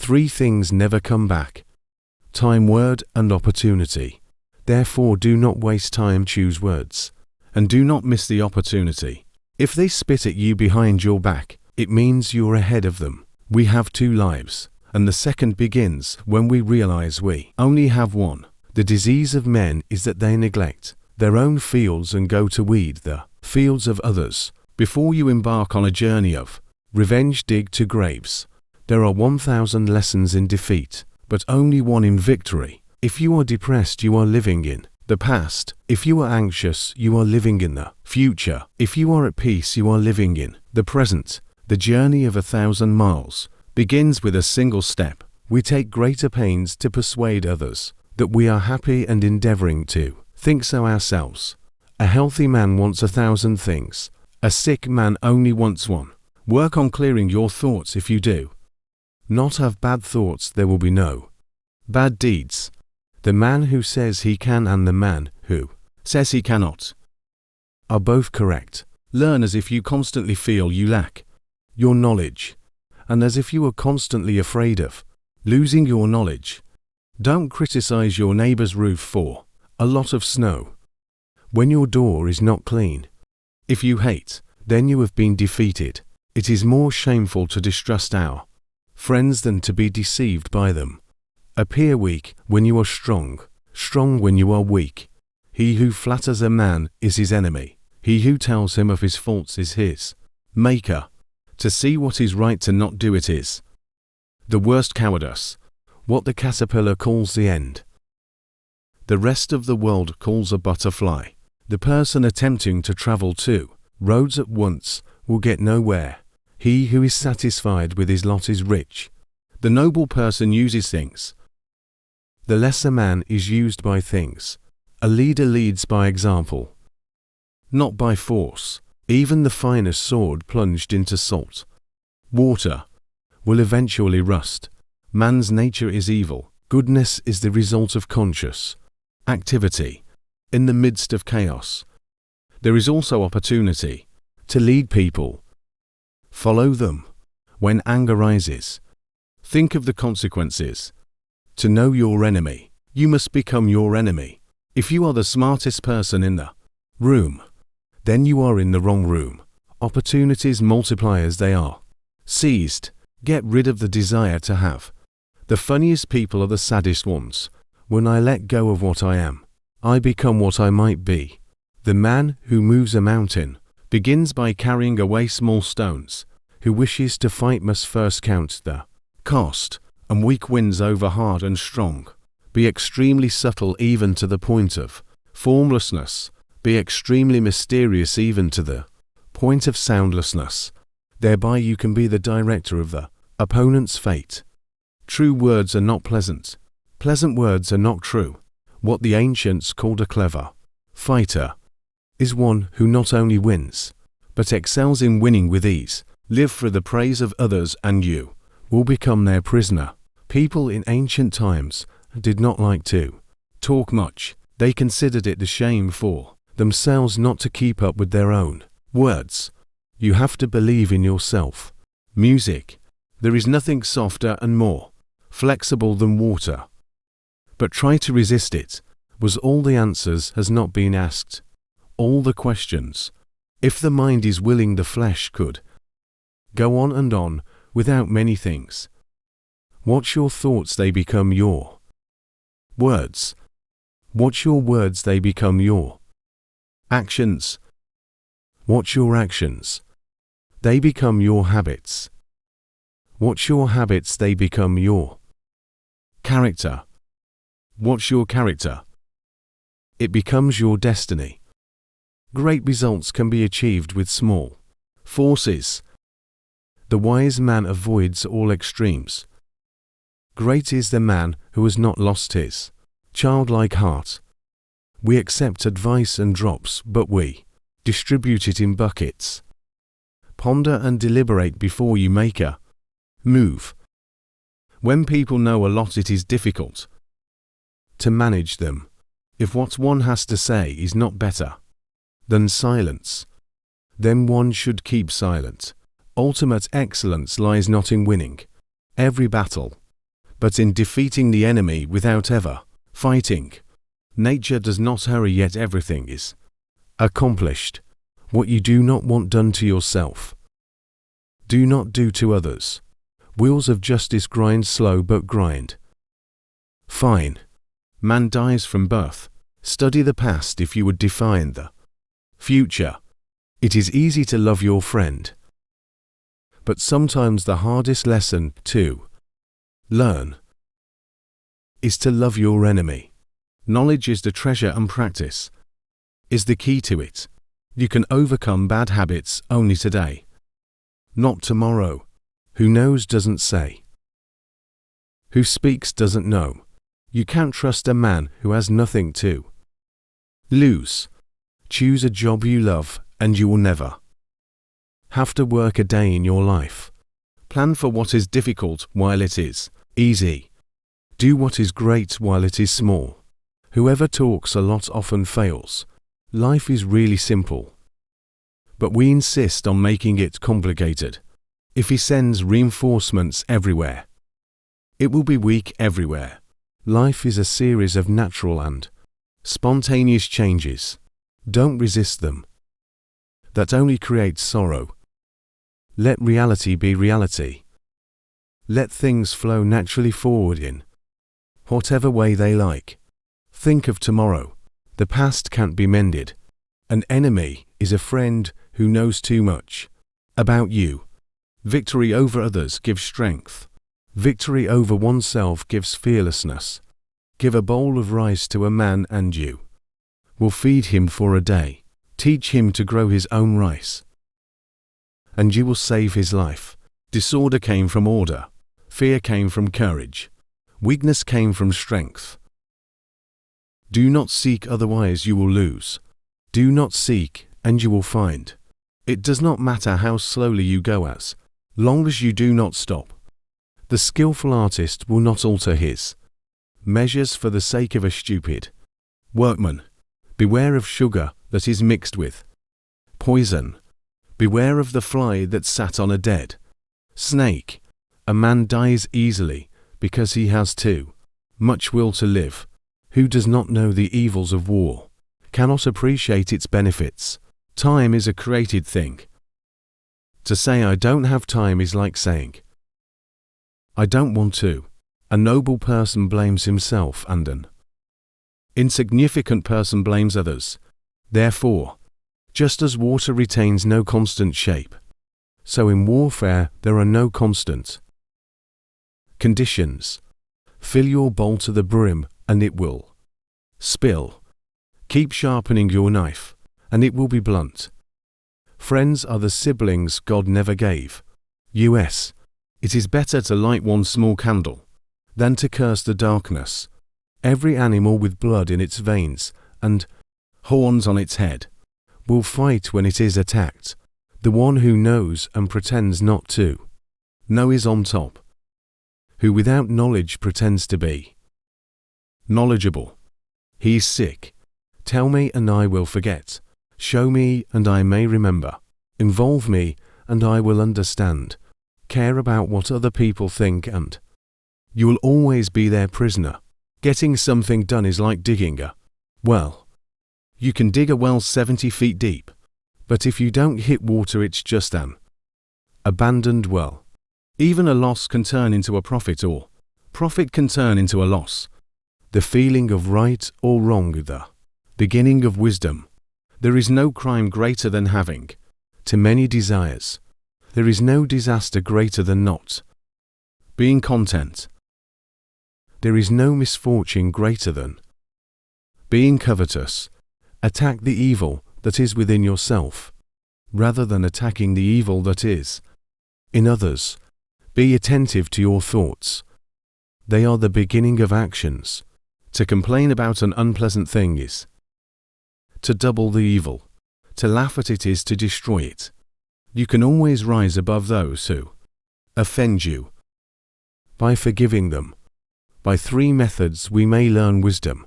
Three things never come back: time, word, and opportunity. Therefore do not waste time, choose words. And do not miss the opportunity. If they spit at you behind your back, it means you're ahead of them. We have two lives, and the second begins when we realize we only have one. The disease of men is that they neglect their own fields and go to weed the fields of others. Before you embark on a journey of revenge, dig to graves. There are 1,000 lessons in defeat, but only one in victory. If you are depressed, you are living in the past. If you are anxious, you are living in the future. If you are at peace, you are living in the present. The journey of 1,000 miles begins with a single step. We take greater pains to persuade others that we are happy and endeavoring to think so ourselves. A healthy man wants 1,000 things. A sick man only wants one. Work on clearing your thoughts. If you do not have bad thoughts, there will be no bad deeds. The man who says he can and the man who says he cannot are both correct. Learn as if you constantly feel you lack your knowledge, and as if you are constantly afraid of losing your knowledge. Don't criticize your neighbor's roof for a lot of snow when your door is not clean. If you hate, then you have been defeated. It is more shameful to distrust our friends than to be deceived by them. Appear weak when you are strong, strong when you are weak. He who flatters a man is his enemy. He who tells him of his faults is his maker. To see what is right, to not do it is the worst cowardice. What the caterpillar calls the end, the rest of the world calls a butterfly. The person attempting to travel two roads at once will get nowhere. He who is satisfied with his lot is rich. The noble person uses things. The lesser man is used by things. A leader leads by example, not by force. Even the finest sword plunged into salt water will eventually rust. Man's nature is evil. Goodness is the result of conscious activity. In the midst of chaos, there is also opportunity to lead people. Follow them. When anger rises, think of the consequences. To know your enemy, you must become your enemy. If you are the smartest person in the room, then you are in the wrong room. Opportunities multiply as they are seized. Get rid of the desire to have. The funniest people are the saddest ones. When I let go of what I am, I become what I might be. The man who moves a mountain begins by carrying away small stones. Who wishes to fight must first count the cost, and weak wins over hard and strong. Be extremely subtle even to the point of formlessness. Be extremely mysterious even to the point of soundlessness. Thereby you can be the director of the opponent's fate. True words are not pleasant. Pleasant words are not true. What the ancients called a clever fighter is one who not only wins, but excels in winning with ease. Live for the praise of others and you will become their prisoner. People in ancient times did not like to talk much. They considered it a shame for themselves not to keep up with their own words. You have to believe in yourself. Music. There is nothing softer and more flexible than water. But try to resist it. Was all the answers has not been asked. All the questions. If the mind is willing, the flesh could go on and on without many things. Watch your thoughts, they become your words. Watch your words, they become your actions. Watch your actions. They become your habits. Watch your habits, they become your character. Watch your character. It becomes your destiny. Great results can be achieved with small forces. The wise man avoids all extremes. Great is the man who has not lost his childlike heart. We accept advice and drops, but we distribute it in buckets. Ponder and deliberate before you make a move. When people know a lot, it is difficult to manage them. If what one has to say is not better than silence, then one should keep silent. Ultimate excellence lies not in winning every battle, but in defeating the enemy without ever fighting. Nature does not hurry, yet everything is accomplished. What you do not want done to yourself, do not do to others. Wheels of justice grind slow, but grind fine. Man dies from birth. Study the past if you would define the future. It is easy to love your friend, but sometimes the hardest lesson to learn is to love your enemy. Knowledge is the treasure, and practice is the key to it. You can overcome bad habits only today, not tomorrow. Who knows doesn't say. Who speaks doesn't know. You can't trust a man who has nothing to lose. Choose a job you love, and you will never have to work a day in your life. Plan for what is difficult while it is easy. Do what is great while it is small. Whoever talks a lot often fails. Life is really simple, but we insist on making it complicated. If he sends reinforcements everywhere, it will be weak everywhere. Life is a series of natural and spontaneous changes. Don't resist them. That only creates sorrow. Let reality be reality. Let things flow naturally forward in whatever way they like. Think of tomorrow. The past can't be mended. An enemy is a friend who knows too much about you. Victory over others gives strength. Victory over oneself gives fearlessness. Give a bowl of rice to a man and you will feed him for a day. Teach him to grow his own rice, and you will save his life. Disorder came from order. Fear came from courage. Weakness came from strength. Do not seek, otherwise you will lose. Do not seek, and you will find. It does not matter how slowly you go, as long as you do not stop. The skillful artist will not alter his measures for the sake of a stupid workman. Beware of sugar that is mixed with poison. Beware of the fly that sat on a dead snake. A man dies easily because he has too much will to live. Who does not know the evils of war cannot appreciate its benefits. Time is a created thing. To say I don't have time is like saying I don't want to. A noble person blames himself, and an insignificant person blames others. Therefore, just as water retains no constant shape, so in warfare there are no constant conditions. Fill your bowl to the brim, and it will spill. Keep sharpening your knife, and it will be blunt. Friends are the siblings God never gave. U.S. It is better to light one small candle than to curse the darkness. Every animal with blood in its veins and horns on its head will fight when it is attacked. The one who knows and pretends not to know is on top. Who without knowledge pretends to be knowledgeable. He is sick. Tell me and I will forget. Show me and I may remember. Involve me and I will understand. Care about what other people think and you will always be their prisoner. Getting something done is like digging a well. You can dig a well 70 feet deep, but if you don't hit water, it's just an abandoned well. Even a loss can turn into a profit, or profit can turn into a loss. The feeling of right or wrong, the beginning of wisdom. There is no crime greater than having too many desires. There is no disaster greater than not being content. There is no misfortune greater than being covetous. Attack the evil that is within yourself, rather than attacking the evil that is in others. Be attentive to your thoughts. They are the beginning of actions. To complain about an unpleasant thing is to double the evil. To laugh at it is to destroy it. You can always rise above those who offend you by forgiving them. By 3 methods we may learn wisdom.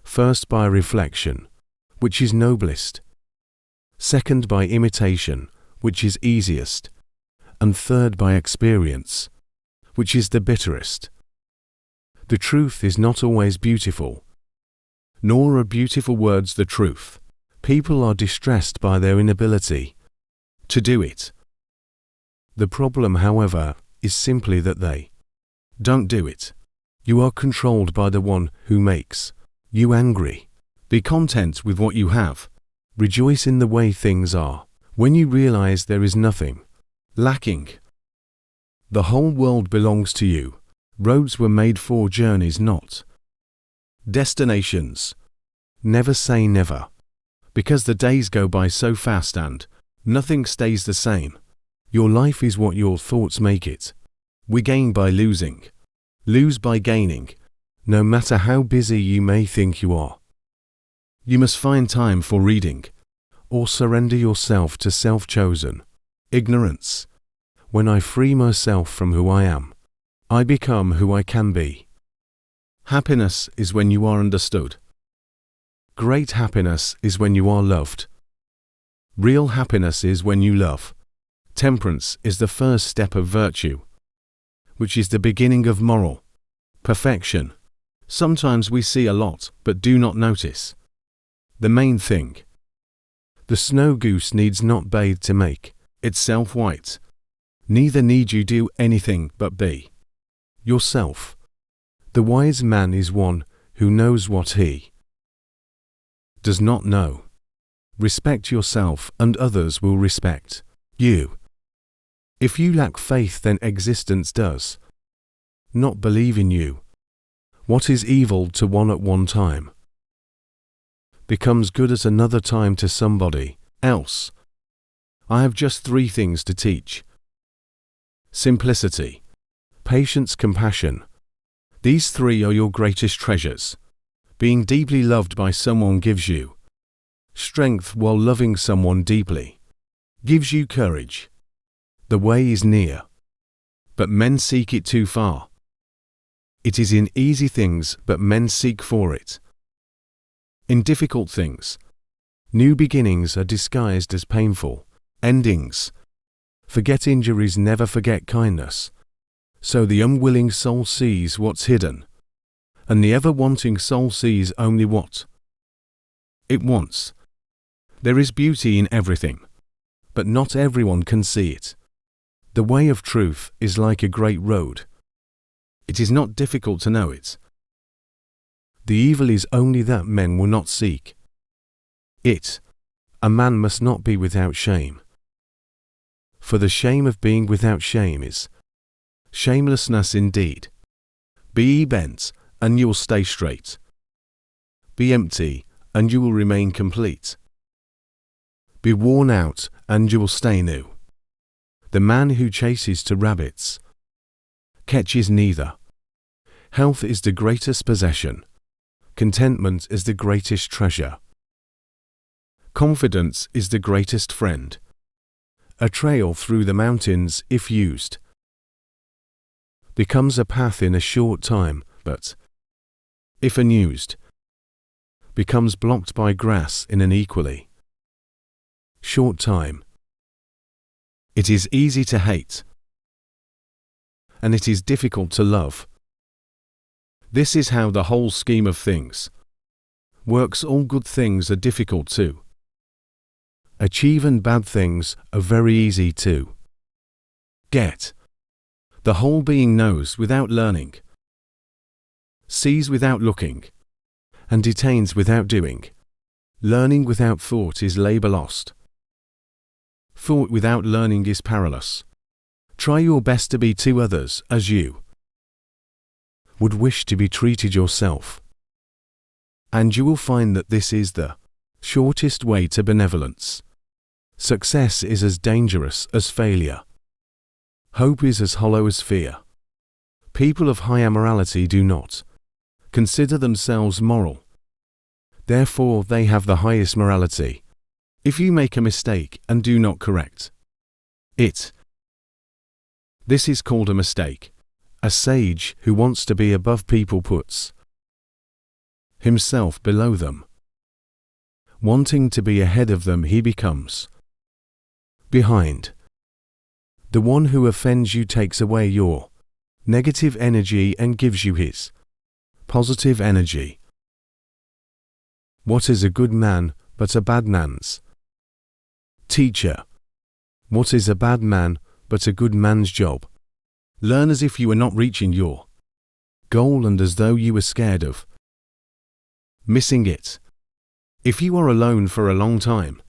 First, by reflection, which is noblest. Second, by imitation, which is easiest. And third, by experience, which is the bitterest. The truth is not always beautiful, nor are beautiful words the truth. People are distressed by their inability to do it. The problem, however, is simply that they don't do it. You are controlled by the one who makes you angry. Be content with what you have. Rejoice in the way things are. When you realize there is nothing lacking, the whole world belongs to you. Roads were made for journeys, not destinations. Never say never, because the days go by so fast and nothing stays the same. Your life is what your thoughts make it. We gain by losing, lose by gaining, no matter how busy you may think you are. You must find time for reading, or surrender yourself to self-chosen ignorance. When I free myself from who I am, I become who I can be. Happiness is when you are understood. Great happiness is when you are loved. Real happiness is when you love. Temperance is the first step of virtue, which is the beginning of moral perfection. Sometimes we see a lot, but do not notice the main thing. The snow goose needs not bathe to make itself white. Neither need you do anything but be yourself. The wise man is one who knows what he does not know. Respect yourself and others will respect you. If you lack faith, then existence does not believe in you. What is evil to one at one time becomes good at another time to somebody else. I have just 3 things to teach: simplicity, patience, compassion. These 3 are your greatest treasures. Being deeply loved by someone gives you strength, while loving someone deeply gives you courage. The way is near, but men seek it too far. It is in easy things, but men seek for it in difficult things. New beginnings are disguised as painful endings. Forget injuries, never forget kindness. So the unwilling soul sees what's hidden, and the ever-wanting soul sees only what it wants. There is beauty in everything, but not everyone can see it. The way of truth is like a great road. It is not difficult to know it. The evil is only that men will not seek it. A man must not be without shame, for the shame of being without shame is shamelessness indeed. Be ye bent, and you will stay straight. Be empty, and you will remain complete. Be worn out, and you will stay new. The man who chases to rabbits catches neither. Health is the greatest possession. Contentment is the greatest treasure. Confidence is the greatest friend. A trail through the mountains, if used, becomes a path in a short time, but if unused, becomes blocked by grass in an equally short time. It is easy to hate, and it is difficult to love. This is how the whole scheme of things works. All good things are difficult to achieve, and bad things are very easy to get. The whole being knows without learning, sees without looking, and detains without doing. Learning without thought is labor lost. Thought without learning is perilous. Try your best to be to others as you would wish to be treated yourself, and you will find that this is the shortest way to benevolence. Success is as dangerous as failure. Hope is as hollow as fear. People of higher morality do not consider themselves moral. Therefore, they have the highest morality. If you make a mistake and do not correct it, this is called a mistake. A sage who wants to be above people puts himself below them. Wanting to be ahead of them, he becomes behind. The one who offends you takes away your negative energy and gives you his positive energy. What is a good man but a bad man's? Teacher. What is a bad man but a good man's job? Learn as if you were not reaching your goal and as though you were scared of missing it. If you are alone for a long time,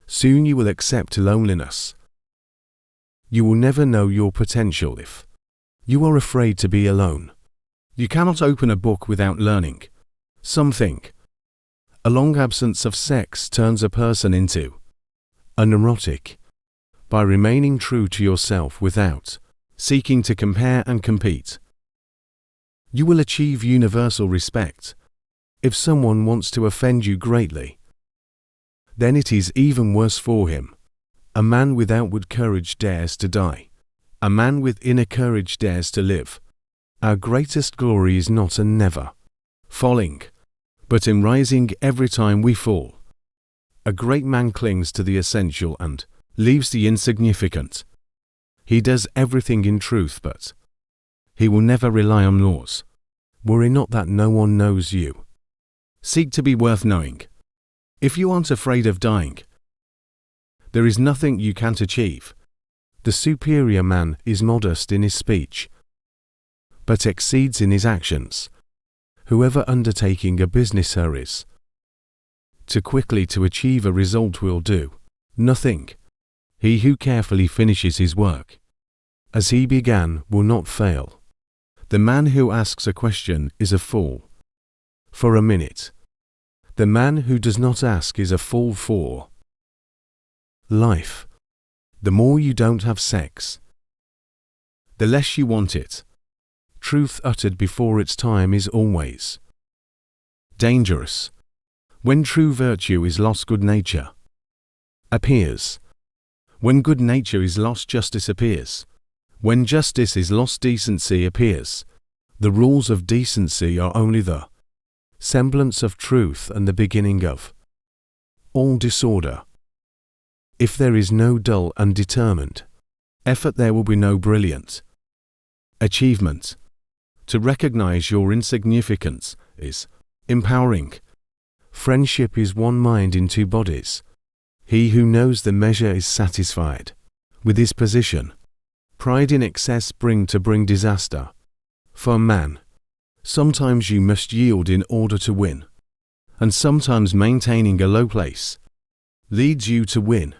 soon you will accept loneliness. You will never know your potential if you are afraid to be alone. You cannot open a book without learning something. A long absence of sex turns a person into a neurotic. By remaining true to yourself without seeking to compare and compete, you will achieve universal respect. If someone wants to offend you greatly, then it is even worse for him. A man with outward courage dares to die. A man with inner courage dares to live. Our greatest glory is not in never falling, but in rising every time we fall. A great man clings to the essential and leaves the insignificant. He does everything in truth, but he will never rely on laws. Worry not that no one knows you. Seek to be worth knowing. If you aren't afraid of dying, there is nothing you can't achieve. The superior man is modest in his speech, but exceeds in his actions. Whoever undertaking a business hurries too quickly to achieve a result will do nothing. He who carefully finishes his work as he began will not fail. The man who asks a question is a fool for a minute. The man who does not ask is a fool for life. The more you don't have sex, the less you want it. Truth uttered before its time is always dangerous. When true virtue is lost, good nature appears. When good nature is lost, justice appears. When justice is lost, decency appears. The rules of decency are only the semblance of truth and the beginning of all disorder. If there is no dull and determined effort, there will be no brilliant achievement. To recognize your insignificance is empowering. Friendship is one mind in two bodies. He who knows the measure is satisfied with his position. Pride in excess bring disaster. For man, sometimes you must yield in order to win, and sometimes maintaining a low place leads you to win.